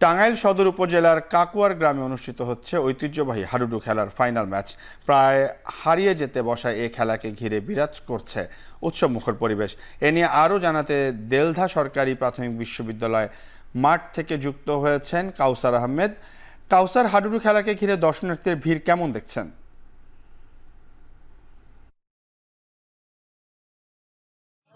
টাঙ্গাইল সদর উপজেলার কাকুয়ার গ্রামে অনুষ্ঠিত হচ্ছে ঐতিহ্যবাহী হাডুডু খেলার ফাইনাল ম্যাচ। প্রায় হারিয়ে যেতে বসা এই খেলাকে ঘিরে বিরাজ করছে উৎসবমুখর পরিবেশ। এ নিয়ে আরও জানাতে দেলধা সরকারি প্রাথমিক বিশ্ববিদ্যালয় মাঠ থেকে যুক্ত হয়েছেন কাউসার আহমেদ। কাউসার, হাডুডু খেলাকে ঘিরে দর্শনার্থীর ভিড় কেমন দেখছেন?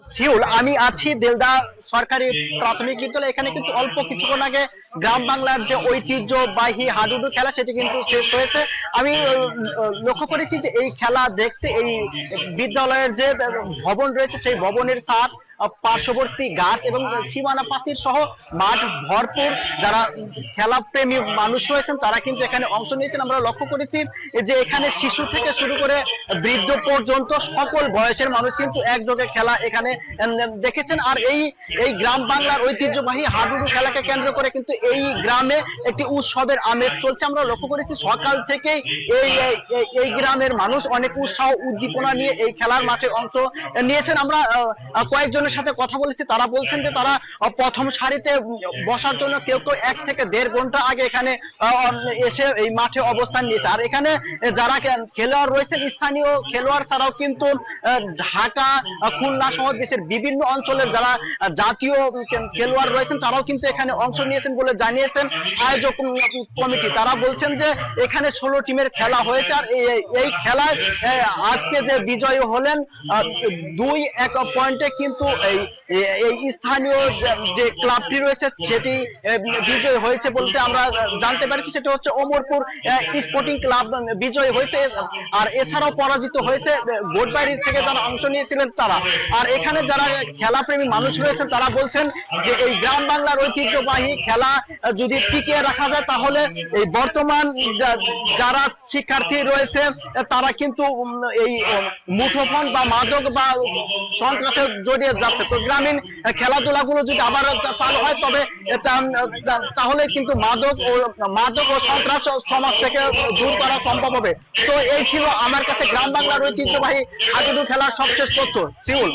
সিউল, আমি আছি দেলদা সরকারি প্রাথমিক বিদ্যালয়। এখানে কিন্তু অল্প কিছুক্ষণ আগে গ্রাম বাংলার যে ঐতিহ্যবাহী হাডুডু খেলা সেটি কিন্তু শেষ হয়েছে। আমি লক্ষ্য করেছি যে এই খেলা দেখতে এই বিদ্যালয়ের যে ভবন রয়েছে সেই ভবনের ছাদ, পার্শ্ববর্তী গাছ এবং সীমানা প্রাচীর সহ মাঠ ভরপুর। যারা খেলা প্রেমী মানুষ রয়েছেন তারা কিন্তু এখানে অংশ নিয়েছেন। আমরা লক্ষ্য করেছি যে এখানে শিশু থেকে শুরু করে বৃদ্ধ পর্যন্ত সকল বয়সের মানুষ কিন্তু একযোগে খেলা এখানে দেখেছেন। আর এই গ্রাম বাংলার ঐতিহ্যবাহী হাডুডু খেলাকে কেন্দ্র করে কিন্তু এই গ্রামে একটি উৎসবের আমেজ চলছে। আমরা লক্ষ্য করেছি সকাল থেকেই এই গ্রামের মানুষ অনেক উৎসাহ উদ্দীপনা নিয়ে এই খেলার মাঠে অংশ নিয়েছেন। আমরা কয়েকজনের সাথে কথা বলেছি, তারা বলছেন যে তারা প্রথম সারিতে বসার জন্য কেউ কেউ 1 থেকে 1.5 ঘন্টা আগে এখানে এসে এই মাঠে অবস্থান নিয়েছে। আর এখানে যারা খেলোয়াড় রয়েছেন স্থানীয় খেলোয়াড় ছাড়াও কিন্তু ঢাকা, খুলনা সহ দেশের বিভিন্ন অঞ্চলের যারা জাতীয় খেলোয়াড় রয়েছেন তারাও কিন্তু এখানে অংশ নিয়েছেন বলে জানিয়েছেন আয়োজক কমিটি। তারা বলছেন যে এখানে 16 টিমের খেলা হয়েছে। আর এই খেলায় আজকে যে বিজয়ী হলেন 2-1 পয়েন্টে কিন্তু এই স্থানীয় যে ক্লাবটি রয়েছে সেটি বিজয় হয়েছে বলতে আমরা জানতে পারছি। সেটা হচ্ছে ওমরপুর স্পোর্টিং ক্লাব বিজয় হয়েছে। আর এছাড়াও পরাজিত হয়েছে গোটবাড়ি থেকে যারা অংশ নিয়েছিলেন তারা। আর এখানে যারা খেলাপ্রেমী মানুষ রয়েছেন তারা বলছেন যে এই গ্রাম বাংলার ঐতিহ্যবাহী খেলা যদি টিকিয়ে রাখা যায় তাহলে এই বর্তমান যারা শিক্ষার্থী রয়েছে তারা কিন্তু এই মুঠোফোন বা মাদক বা সন্ত্রাসে জড়িয়ে যাচ্ছে। তো গ্রামীণ খেলাধুলাগুলো যদি আবার চালু হয় তবে তাহলে কিন্তু মাদক ও সন্ত্রাস সমাজ থেকে দূর করা সম্ভব হবে। তো এই ছিল আমার কাছে গ্রাম বাংলার ঐতিহ্যবাহী হাডুডু খেলার সবশেষ তথ্য। সিউল।